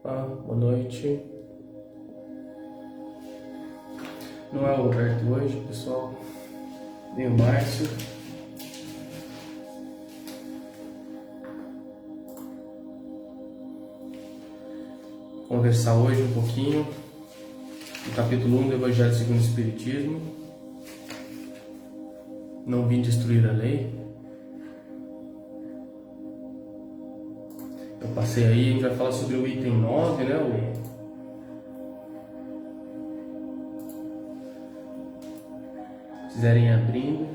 Boa noite. Não é o Roberto hoje, pessoal. Nem o Márcio. Conversar hoje um pouquinho do capítulo 1 do Evangelho segundo o Espiritismo. Não vim destruir a lei. Eu passei aí, a gente vai falar sobre o item 9, né? Se quiserem ir abrindo.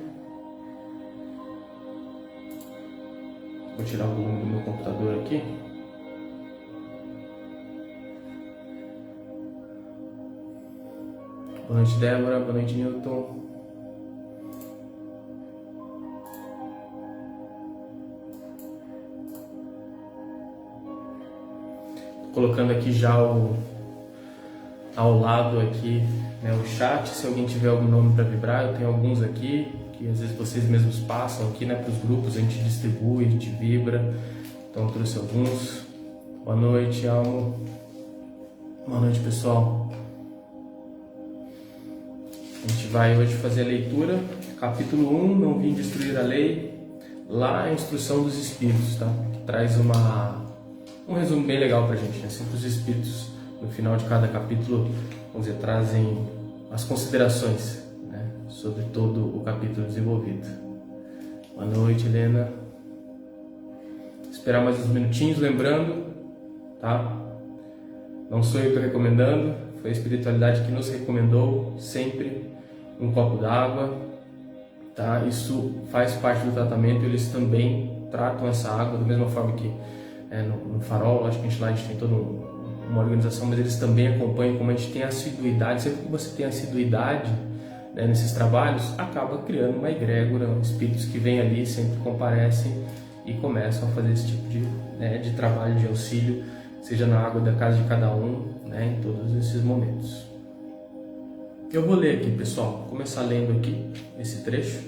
Vou tirar o volume do meu computador aqui. Boa noite, Débora. Boa noite, Newton. Colocando aqui já ao lado aqui, né, o chat. Se alguém tiver algum nome para vibrar, eu tenho alguns aqui que às vezes vocês mesmos passam aqui, né, para os grupos, a gente distribui, a gente vibra. Então eu trouxe alguns. Boa noite, Almo. Boa noite, pessoal. A gente vai hoje fazer a leitura, capítulo 1, não vim destruir a lei, lá a instrução dos espíritos, tá? Que traz um resumo bem legal pra gente, né? Sempre os espíritos, no final de cada capítulo, vamos dizer, trazem as considerações, né, sobre todo o capítulo desenvolvido. Boa noite, Helena. Esperar mais uns minutinhos, lembrando, tá? Não sou eu que estou recomendando, foi a espiritualidade que nos recomendou sempre um copo d'água, tá? Isso faz parte do tratamento, eles também tratam essa água da mesma forma que no Farol. Acho que a gente tem toda uma organização, mas eles também acompanham. Como a gente tem assiduidade, sempre que você tem assiduidade, né, nesses trabalhos, acaba criando uma egrégora, espíritos que vêm ali, sempre comparecem e começam a fazer esse tipo de trabalho, de auxílio, seja na água da casa de cada um, né, em todos esses momentos. Eu vou ler aqui, pessoal, começar lendo aqui esse trecho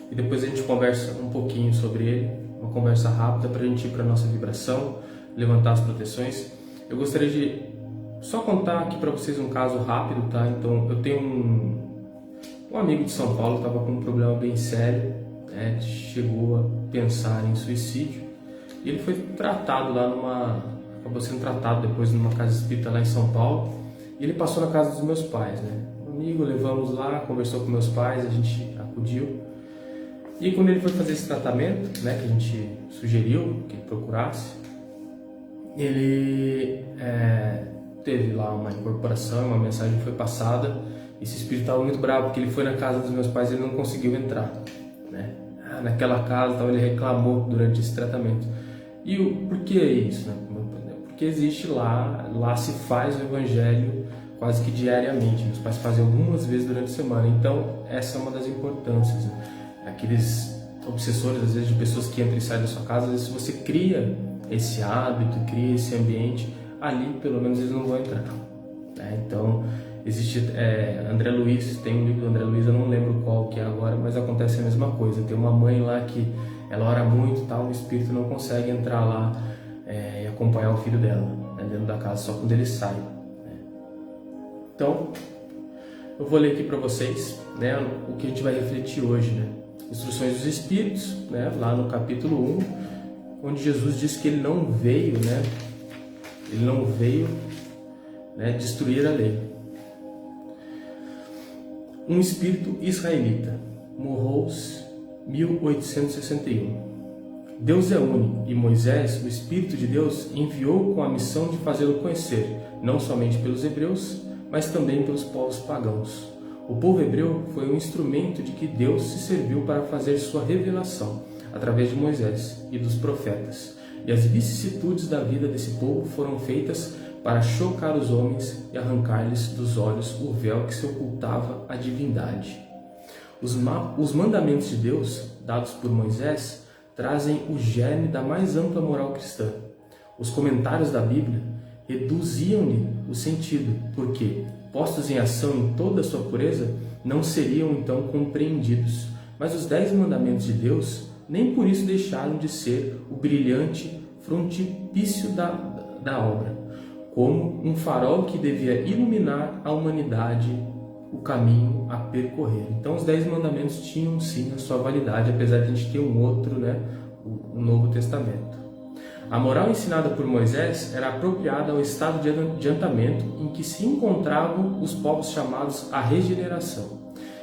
e depois a gente conversa um pouquinho sobre ele, uma conversa rápida para a gente ir para a nossa vibração, levantar as proteções. Eu gostaria de só contar aqui para vocês um caso rápido, tá? Então, eu tenho um amigo de São Paulo que estava com um problema bem sério, né? Chegou a pensar em suicídio e ele foi tratado acabou sendo tratado depois numa casa espírita lá em São Paulo, e ele passou na casa dos meus pais, né? Um amigo, levamos lá, conversou com meus pais, a gente acudiu. E quando ele foi fazer esse tratamento, né, que a gente sugeriu que ele procurasse, ele teve lá uma incorporação, uma mensagem foi passada. Esse espírito estava muito bravo porque ele foi na casa dos meus pais e ele não conseguiu entrar, né? Naquela casa, então, ele reclamou durante esse tratamento. E por que isso, né? Porque existe lá se faz o evangelho quase que diariamente. Meus pais fazem algumas vezes durante a semana. Então essa é uma das importâncias, né? Aqueles obsessores, às vezes, de pessoas que entram e saem da sua casa, às vezes, se você cria esse hábito, cria esse ambiente, ali pelo menos eles não vão entrar, né? Então existe André Luiz, tem um livro do André Luiz, eu não lembro qual que é agora, mas acontece a mesma coisa. Tem uma mãe lá que ela ora muito, tal, o espírito não consegue entrar lá e acompanhar o filho dela, né, dentro da casa, só quando ele sai, né? Então eu vou ler aqui para vocês, né, o que a gente vai refletir hoje, né? Instruções dos Espíritos, né, lá no capítulo 1, onde Jesus diz que ele não veio, né, destruir a lei. Um espírito israelita, Morros, 1861. Deus é único e Moisés, o Espírito de Deus, enviou com a missão de fazê-lo conhecer, não somente pelos hebreus, mas também pelos povos pagãos. O povo hebreu foi um instrumento de que Deus se serviu para fazer sua revelação, através de Moisés e dos profetas. E as vicissitudes da vida desse povo foram feitas para chocar os homens e arrancar-lhes dos olhos o véu que se ocultava à divindade. Os mandamentos de Deus, dados por Moisés, trazem o germe da mais ampla moral cristã. Os comentários da Bíblia reduziam-lhe o sentido, porque, postos em ação em toda a sua pureza, não seriam então compreendidos. Mas os 10 mandamentos de Deus nem por isso deixaram de ser o brilhante frontispício da obra. como um farol que devia iluminar a humanidade, o caminho a percorrer. Então os 10 mandamentos tinham sim a sua validade, apesar de a gente ter um outro, o Novo Testamento. A moral ensinada por Moisés era apropriada ao estado de adiantamento em que se encontravam os povos chamados à regeneração.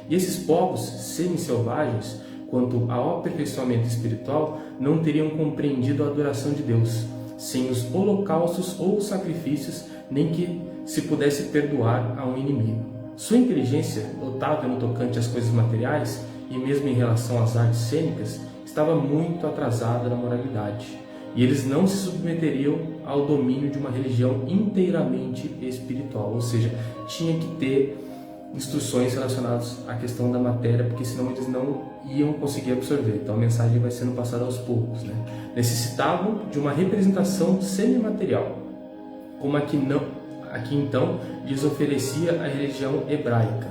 E esses povos semi-selvagens, quanto ao aperfeiçoamento espiritual, não teriam compreendido a adoração de Deus, sem os holocaustos ou sacrifícios, nem que se pudesse perdoar a um inimigo. Sua inteligência, notável no tocante às coisas materiais e mesmo em relação às artes cênicas, estava muito atrasada na moralidade, e eles não se submeteriam ao domínio de uma religião inteiramente espiritual, ou seja, tinha que ter instruções relacionadas à questão da matéria, porque senão eles não iam conseguir absorver. Então a mensagem vai sendo passada aos poucos, Necessitavam de uma representação semimaterial, como aqui então lhes oferecia a religião hebraica.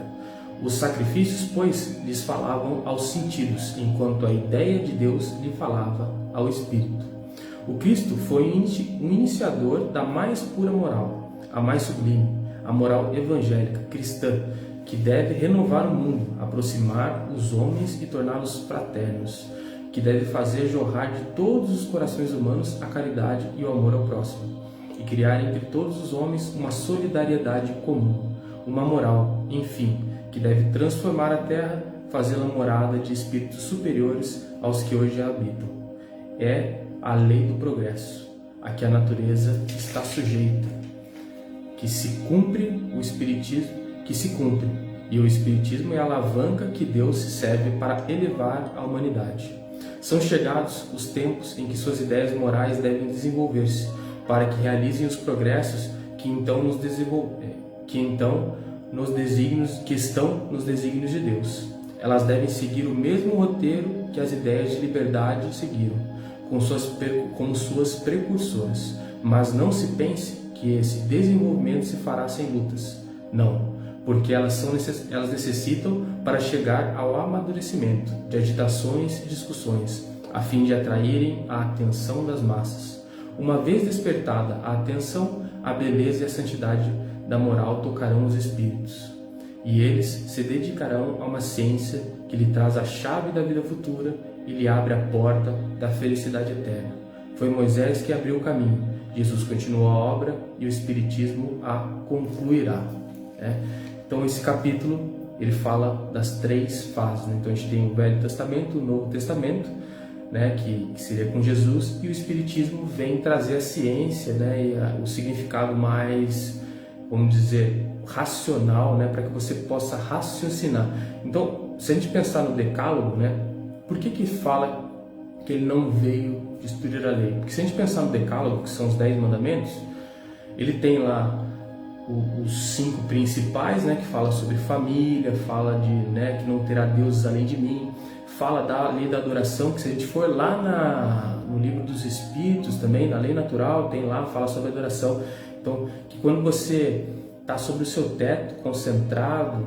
Os sacrifícios, pois, lhes falavam aos sentidos, enquanto a ideia de Deus lhe falava ao espírito. O Cristo foi um iniciador da mais pura moral, a mais sublime, a moral evangélica, cristã, que deve renovar o mundo, aproximar os homens e torná-los fraternos, que deve fazer jorrar de todos os corações humanos a caridade e o amor ao próximo, e criar entre todos os homens uma solidariedade comum, uma moral, enfim, que deve transformar a terra, fazê-la morada de espíritos superiores aos que hoje a habitam. É a lei do progresso, a que a natureza está sujeita, que se cumpre o espiritismo, e o espiritismo é a alavanca que Deus se serve para elevar a humanidade. São chegados os tempos em que suas ideias morais devem desenvolver-se, para que realizem os progressos que estão nos desígnios de Deus. Elas devem seguir o mesmo roteiro que as ideias de liberdade seguiram, como suas precursoras. Mas não se pense que esse desenvolvimento se fará sem lutas. Não, porque elas necessitam, para chegar ao amadurecimento, de agitações e discussões, a fim de atraírem a atenção das massas. Uma vez despertada a atenção, a beleza e a santidade da moral tocarão os espíritos, e eles se dedicarão a uma ciência que lhe traz a chave da vida futura e lhe abre a porta da felicidade eterna. Foi Moisés que abriu o caminho, Jesus continuou a obra e o Espiritismo a concluirá. Então esse capítulo ele fala das 3 fases. Então a gente tem o Velho Testamento, o Novo Testamento, que seria com Jesus, e o Espiritismo vem trazer a ciência, e o significado mais, vamos dizer, racional, para que você possa raciocinar. Então, se a gente pensar no Decálogo, por que fala que ele não veio destruir a lei? Porque se a gente pensar no Decálogo, que são os 10 mandamentos, ele tem lá os 5 principais, que fala sobre família, fala de que não terá deuses além de mim, fala da lei da adoração, que se a gente for lá no livro dos Espíritos também, na lei natural, tem lá, fala sobre adoração. Então, que quando você está sobre o seu teto, concentrado,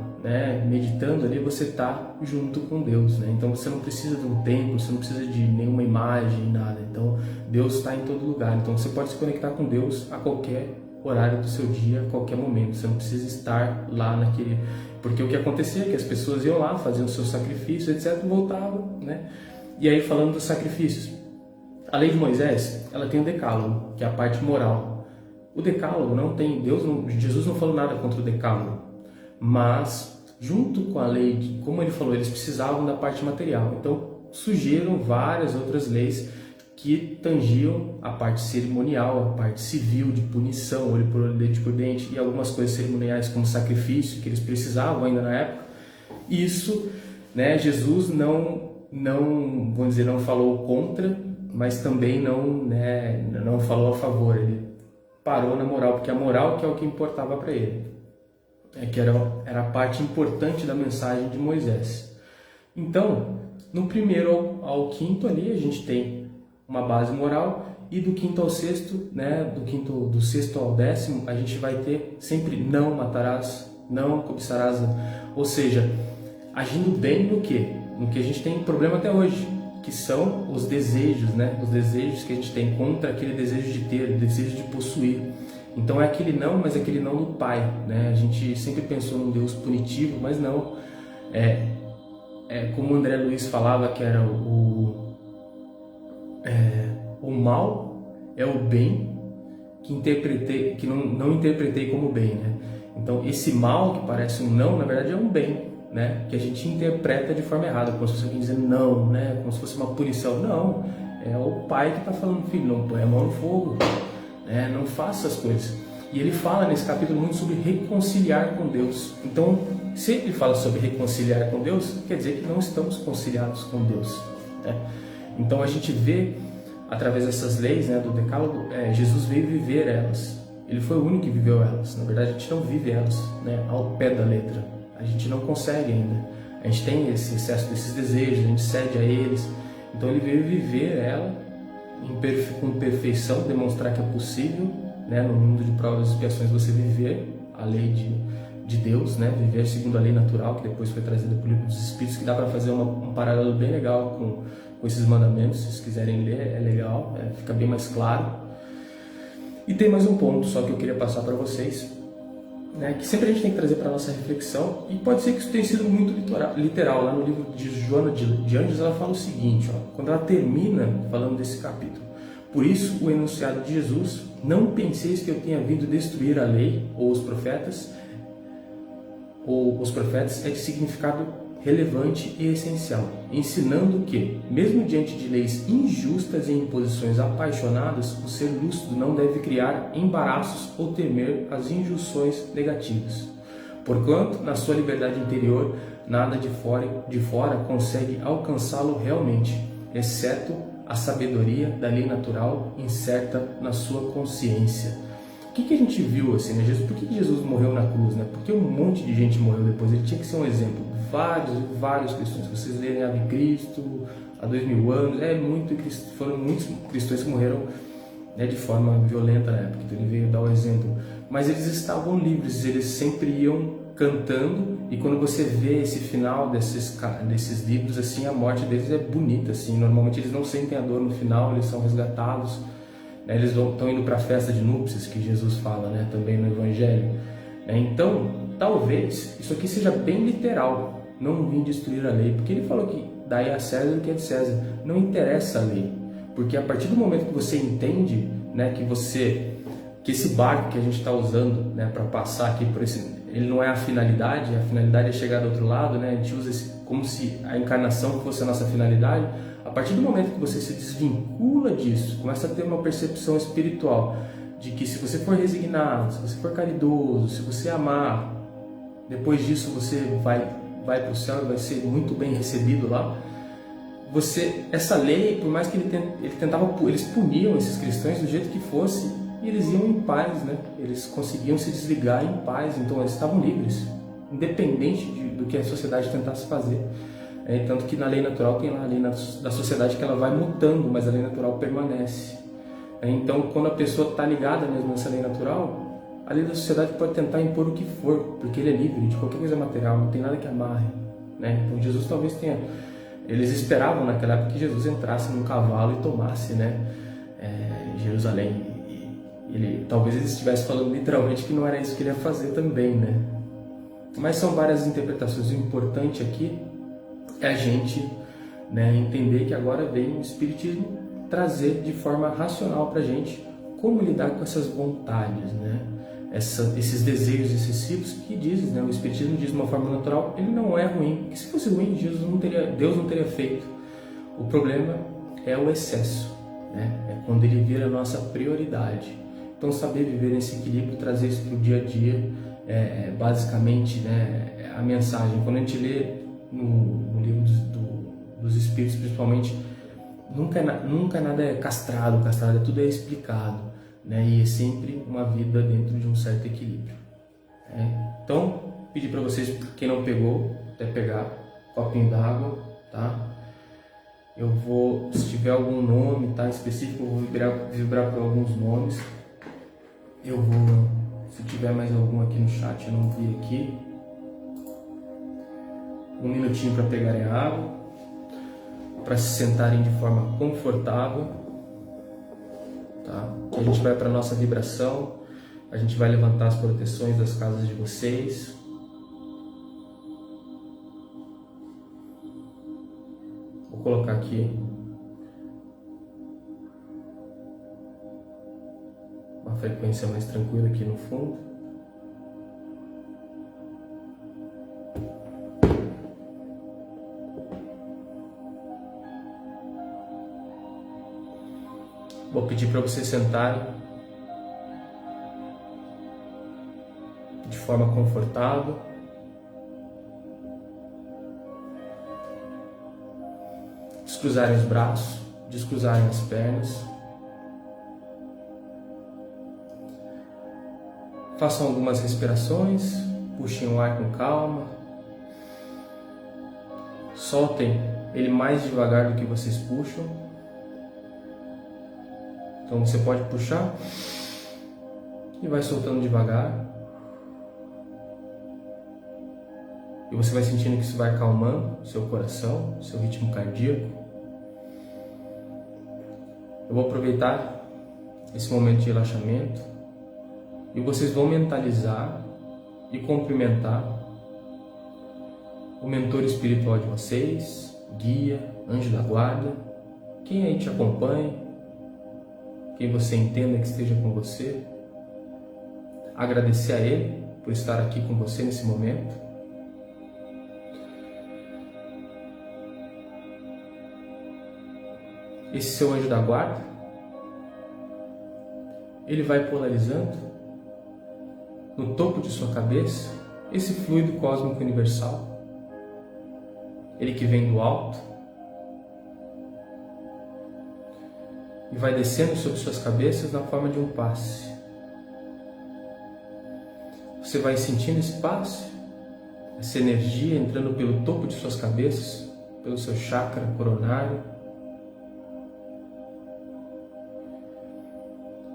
meditando ali, você está junto com Deus. Então você não precisa de um templo, você não precisa de nenhuma imagem, nada. Então Deus está em todo lugar. Então você pode se conectar com Deus a qualquer horário do seu dia, a qualquer momento. Você não precisa estar lá naquele... Porque o que acontecia é que as pessoas iam lá, faziam seus sacrifícios, etc., voltavam, E aí, falando dos sacrifícios, a lei de Moisés, ela tem o Decálogo, que é a parte moral. O Decálogo não tem... Jesus não falou nada contra o Decálogo, mas junto com a lei, como ele falou, eles precisavam da parte material. Então, surgiram várias outras leis que tangiam a parte cerimonial, a parte civil, de punição, olho por olho, dente por dente, e algumas coisas cerimoniais como sacrifício, que eles precisavam ainda na época. Isso, Jesus não, vamos dizer, não falou contra, mas também não falou a favor. Ele parou na moral, porque a moral que é o que importava para ele, que era a parte importante da mensagem de Moisés. Então, no primeiro ao quinto ali, a gente tem uma base moral, e do quinto ao sexto, do sexto ao 10º, a gente vai ter sempre não matarás, não cobiçarás, ou seja, agindo bem no que a gente tem problema até hoje, que são os desejos, os desejos que a gente tem contra aquele desejo de ter, o desejo de possuir. Então é aquele não, mas é aquele não do Pai, né? A gente sempre pensou num Deus punitivo, mas não. Como o André Luiz falava, que era o mal é o bem que não interpretei como bem, né? Então esse mal que parece um não, na verdade é um bem, né? Que a gente interpreta de forma errada, como se fosse alguém dizendo não, né? Como se fosse uma punição. Não, é o pai que está falando, filho, não põe a mão no fogo, né? Não faça as coisas. E ele fala nesse capítulo muito sobre reconciliar com Deus. Então, se ele fala sobre reconciliar com Deus, quer dizer que não estamos conciliados com Deus, né? Então a gente vê, através dessas leis, né, do Decálogo, Jesus veio viver elas. Ele foi o único que viveu elas. Na verdade, a gente não vive elas, né, ao pé da letra. A gente não consegue ainda. A gente tem esse excesso desses desejos, a gente cede a eles. Então ele veio viver ela com perfeição, demonstrar que é possível, né, no mundo de provas e expiações, você viver a lei de Deus, né, viver segundo a lei natural, que depois foi trazida pelo livro dos Espíritos, que dá para fazer um paralelo bem legal com esses mandamentos. Se vocês quiserem ler, é legal, fica bem mais claro. E tem mais um ponto só que eu queria passar para vocês, né, que sempre a gente tem que trazer para a nossa reflexão, e pode ser que isso tenha sido muito literal. Lá no livro de Joana de Anjos, ela fala o seguinte, quando ela termina falando desse capítulo: por isso, o enunciado de Jesus: não penseis que eu tenha vindo destruir a lei ou os profetas, é de significado relevante e essencial, ensinando que, mesmo diante de leis injustas e imposições apaixonadas, o ser lúcido não deve criar embaraços ou temer as injunções negativas. Porquanto, na sua liberdade interior, nada de fora consegue alcançá-lo realmente, exceto a sabedoria da lei natural incerta na sua consciência. O que a gente viu assim, né? Por que Jesus morreu na cruz, né? Porque um monte de gente morreu depois. Ele tinha que ser um exemplo. Vários cristãos. Se vocês lerem Ave Cristo, há 2000 anos, foram muitos cristãos que morreram, né, de forma violenta na época. Então ele veio dar o exemplo. Mas eles estavam livres, eles sempre iam cantando. E quando você vê esse final desses livros, assim, a morte deles é bonita, assim. Normalmente eles não sentem a dor no final, eles são resgatados. Eles estão indo para a festa de núpcias, que Jesus fala, né, também no Evangelho. Então, talvez isso aqui seja bem literal. Não vim destruir a lei, porque ele falou que dai a César o que é de César. Não interessa a lei, porque a partir do momento que você entende, né, que esse barco que a gente está usando, né, para passar aqui por ele não é a finalidade é chegar do outro lado, né? A gente usa como se a encarnação fosse a nossa finalidade. A partir do momento que você se desvincula disso, começa a ter uma percepção espiritual de que se você for resignado, se você for caridoso, se você amar, depois disso você vai para o céu e vai ser muito bem recebido lá. Essa lei, por mais que eles puniam esses cristãos do jeito que fosse, e eles iam em paz, né? Eles conseguiam se desligar em paz, então eles estavam livres, independente do que a sociedade tentasse fazer. Tanto que na lei natural tem lá a lei da sociedade que ela vai mutando, mas a lei natural permanece. Então, quando a pessoa está ligada mesmo nessa lei natural, a lei da sociedade pode tentar impor o que for, porque ele é livre de qualquer coisa material, não tem nada que amarre, né? Então Jesus talvez tenha... Eles esperavam naquela época que Jesus entrasse num cavalo e tomasse, né, Jerusalém. Talvez ele estivesse falando literalmente que não era isso que ele ia fazer também, né? Mas são várias interpretações. O importante aqui é a gente, né, entender que agora vem o Espiritismo trazer de forma racional para a gente como lidar com essas vontades, né? Esses desejos excessivos que dizem, né? O Espiritismo diz de uma forma natural, ele não é ruim, porque se fosse ruim, Deus não teria feito. O problema é o excesso, né? É quando ele vira a nossa prioridade. Então, saber viver nesse equilíbrio, trazer isso para o dia a dia, basicamente, né, a mensagem. Quando a gente lê no livro dos Espíritos, principalmente, nunca nada é castrado, tudo é explicado, né? E é sempre uma vida dentro de um certo equilíbrio. Então, pedir para vocês, quem não pegou, até pegar um copinho d'água, tá? Eu vou, se tiver algum nome, tá, específico, eu vou vibrar por alguns nomes. Eu vou, se tiver mais algum aqui no chat, eu não vi aqui. Um minutinho para pegarem a água, para se sentarem de forma confortável, tá? Que a gente vai para a nossa vibração A gente vai levantar as proteções das casas de vocês. Vou colocar aqui uma frequência mais tranquila aqui no fundo. Vou pedir para vocês sentarem de forma confortável. Descruzarem os braços, descruzarem as pernas. Façam algumas respirações, puxem o ar com calma. Soltem ele mais devagar do que vocês puxam. Então você pode puxar e vai soltando devagar. E você vai sentindo que isso vai acalmando seu coração, seu ritmo cardíaco. Eu vou aproveitar esse momento de relaxamento e vocês vão mentalizar e cumprimentar o mentor espiritual de vocês, guia, anjo da guarda, quem aí te acompanha, quem você entenda que esteja com você. Agradecer a ele por estar aqui com você nesse momento. Esse seu anjo da guarda, ele vai polarizando no topo de sua cabeça esse fluido cósmico universal, ele que vem do alto e vai descendo sobre suas cabeças na forma de um passe. Você vai sentindo esse passe, essa energia entrando pelo topo de suas cabeças, pelo seu chakra coronário.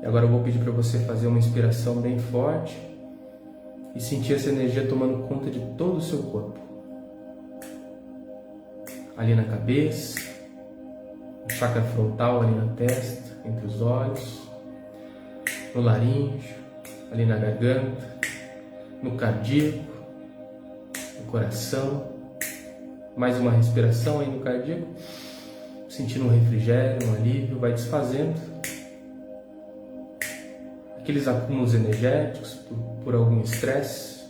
E agora eu vou pedir para você fazer uma inspiração bem forte e sentir essa energia tomando conta de todo o seu corpo. Ali na cabeça, no chakra frontal, ali na testa, entre os olhos, no laríngeo, ali na garganta, no cardíaco, no coração. Mais uma respiração aí no cardíaco, sentindo um refrigério, um alívio, vai desfazendo aqueles acúmulos energéticos por algum estresse.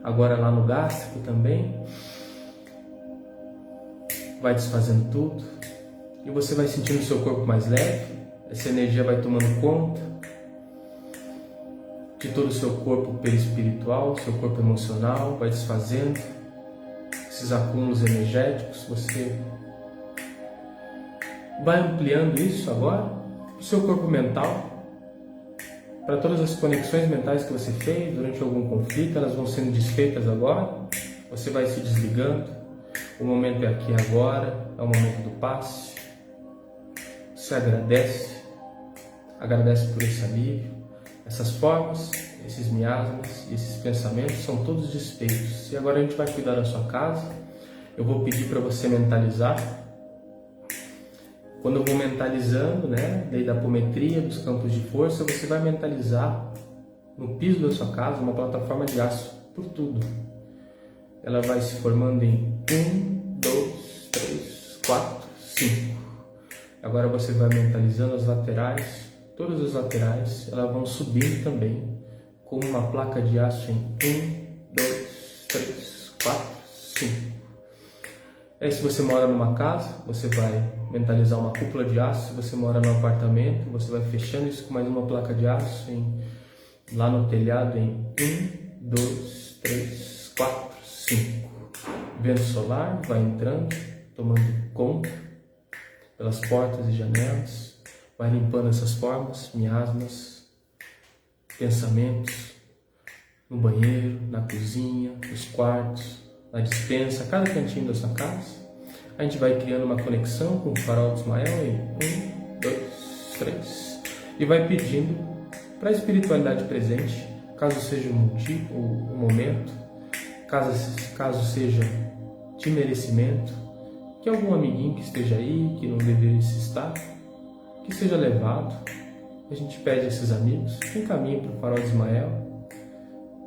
Agora lá no gástrico também, vai desfazendo tudo e você vai sentindo o seu corpo mais leve. Essa energia vai tomando conta de todo o seu corpo perispiritual, seu corpo emocional, vai desfazendo esses acúmulos energéticos. Você vai ampliando isso agora para o seu corpo mental, para todas as conexões mentais que você fez durante algum conflito. Elas vão sendo desfeitas agora, você vai se desligando. O momento é aqui e agora, é o momento do passe. Você agradece por esse alívio. Essas formas, esses miasmas e esses pensamentos são todos desfeitos. E agora a gente vai cuidar da sua casa. Eu vou pedir para você mentalizar. Quando eu vou mentalizando, lei da apometria, dos campos de força, você vai mentalizar no piso da sua casa uma plataforma de aço por tudo. Ela vai se formando em 1, 2, 3, 4, 5. Agora você vai mentalizando as laterais, todas as laterais, elas vão subindo também, como uma placa de aço em 1, 2, 3, 4, 5. Aí se você mora numa casa, você vai mentalizar uma cúpula de aço. Se você mora num apartamento, você vai fechando isso com mais uma placa de aço lá no telhado em 1, 2, 3, 4, 5. Vento solar vai entrando, tomando conta pelas portas e janelas, vai limpando essas formas, miasmas, pensamentos, no banheiro, na cozinha, nos quartos, na despensa, cada cantinho da sua casa. A gente vai criando uma conexão com o farol de Ismael em 1, 2, 3 e vai pedindo para a espiritualidade presente, caso seja o momento, caso seja de merecimento, que algum amiguinho que esteja aí, que não deveria estar, que seja levado, a gente pede a esses amigos que encaminhem para o Farol de Ismael.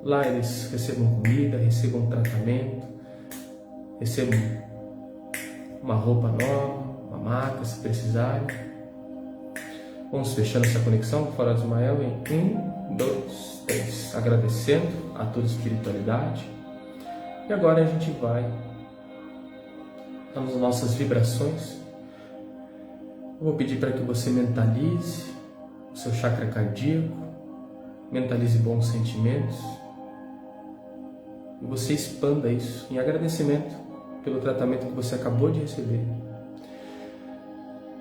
Lá eles recebam comida, recebam tratamento, recebam uma roupa nova, uma maca se precisarem. Vamos fechando essa conexão com o Farol de Ismael em 1, 2, 3, agradecendo a toda a espiritualidade. E agora a gente vai nas nossas vibrações. Eu vou pedir para que você mentalize o seu chakra cardíaco, mentalize bons sentimentos e você expanda isso em agradecimento pelo tratamento que você acabou de receber.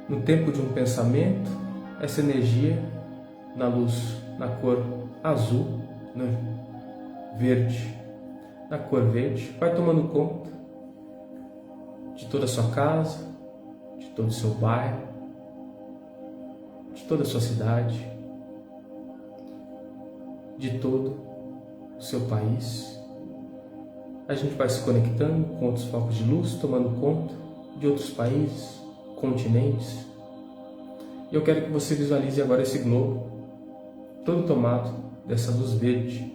No tempo de um pensamento, essa energia na luz, na cor azul, verde, na cor verde, vai tomando conta de toda a sua casa, de todo o seu bairro, de toda a sua cidade, de todo o seu país. A gente vai se conectando com outros focos de luz, tomando conta de outros países, continentes. E eu quero que você visualize agora esse globo, todo tomado dessa luz verde,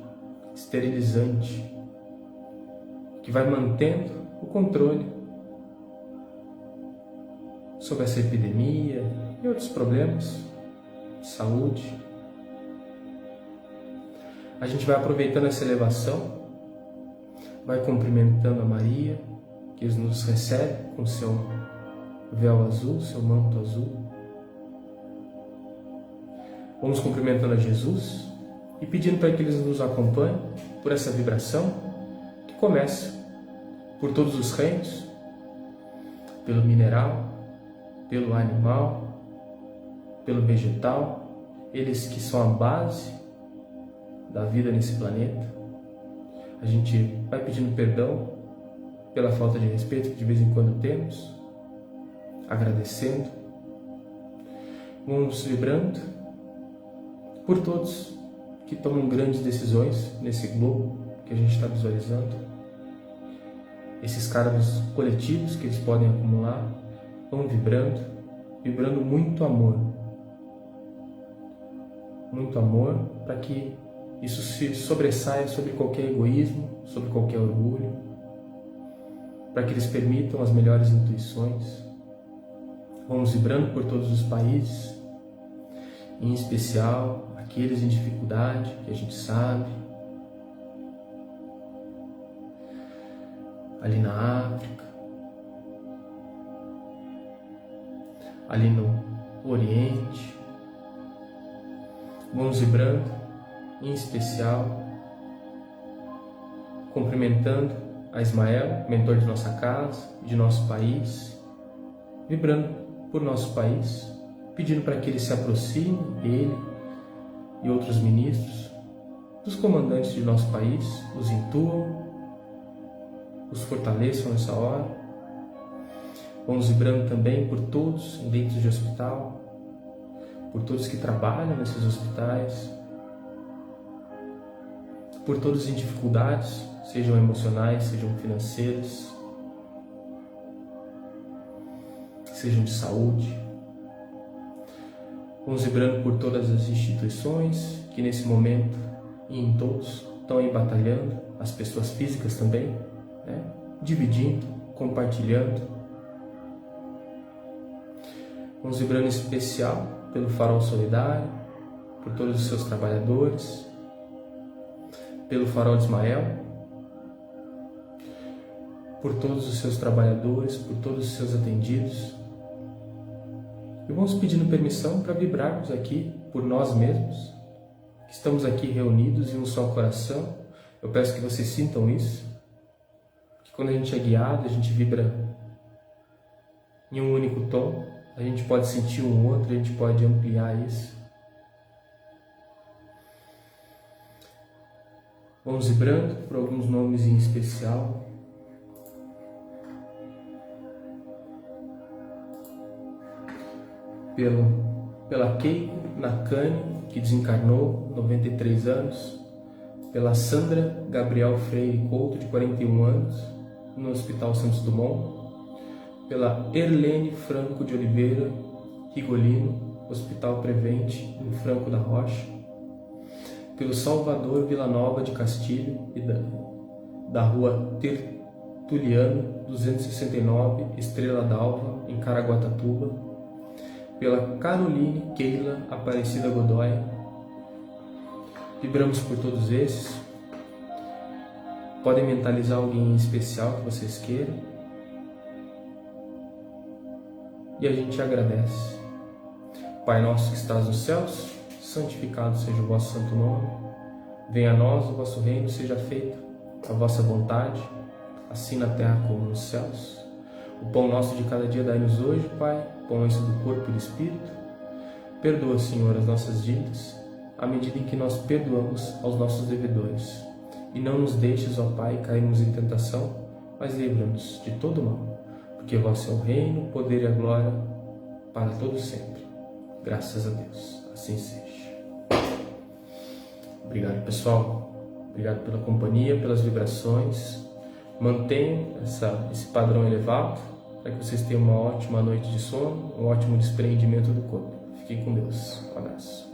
esterilizante, que vai mantendo o controle sobre essa epidemia e outros problemas de saúde. A gente vai aproveitando essa elevação, vai cumprimentando a Maria, que nos recebe com seu véu azul, seu manto azul. Vamos cumprimentando a Jesus e pedindo para que Ele nos acompanhe por essa vibração que começa por todos os reinos, pelo mineral, pelo animal, pelo vegetal, eles que são a base da vida nesse planeta. A gente vai pedindo perdão pela falta de respeito que de vez em quando temos, agradecendo, vamos vibrando por todos que tomam grandes decisões nesse globo que a gente está visualizando, esses karmas coletivos que eles podem acumular, vão vibrando, vibrando muito amor para que isso se sobressaia sobre qualquer egoísmo, sobre qualquer orgulho, para que eles permitam as melhores intuições. Vamos vibrando por todos os países, em especial aqueles em dificuldade, que a gente sabe, ali na África, ali no Oriente. Vamos vibrando, em especial, cumprimentando a Ismael, mentor de nossa casa, de nosso país, vibrando por nosso país, pedindo para que ele se aproxime, ele e outros ministros, dos comandantes de nosso país, os intuam, os fortaleçam nessa hora. Vamos vibrando também por todos em leitos de hospital, por todos que trabalham nesses hospitais, por todos em dificuldades, sejam emocionais, sejam financeiras, sejam de saúde. Vamos vibrando por todas as instituições que nesse momento e em todos estão aí batalhando, as pessoas físicas também, dividindo, compartilhando. Vamos vibrando em especial pelo Farol Solidário, por todos os seus trabalhadores, pelo Farol de Ismael, por todos os seus trabalhadores, por todos os seus atendidos. E vamos pedindo permissão para vibrarmos aqui por nós mesmos, que estamos aqui reunidos em um só coração. Eu peço que vocês sintam isso, que quando a gente é guiado, a gente vibra em um único tom, a gente pode sentir um outro, a gente pode ampliar isso. Vamos vibrando por alguns nomes em especial. Pela Keiko Nakane, que desencarnou, 93 anos. Pela Sandra Gabriel Freire Couto, de 41 anos, no Hospital Santos Dumont. Pela Erlene Franco de Oliveira Rigolino, Hospital Prevente, em Franco da Rocha, pelo Salvador Vila Nova de Castilho e da Rua Tertuliano 269, Estrela d'Alva, em Caraguatatuba, pela Caroline Keila Aparecida Godoy. Vibramos por todos esses. Podem mentalizar alguém especial que vocês queiram. E a gente agradece. Pai nosso que estás nos céus, santificado seja o vosso santo nome. Venha a nós o vosso reino, seja feita a vossa vontade, assim na terra como nos céus. O pão nosso de cada dia dai-nos hoje, Pai, pão esse do corpo e do Espírito. Perdoa, Senhor, as nossas dívidas, à medida em que nós perdoamos aos nossos devedores. E não nos deixes, ó Pai, cairmos em tentação, mas livra-nos de todo mal, porque vosso é o reino, o poder e a glória para todo sempre. Graças a Deus, assim seja. Obrigado, pessoal. Obrigado pela companhia, pelas vibrações. Mantenham esse padrão elevado, para que vocês tenham uma ótima noite de sono, um ótimo desprendimento do corpo. Fiquem com Deus. Um abraço.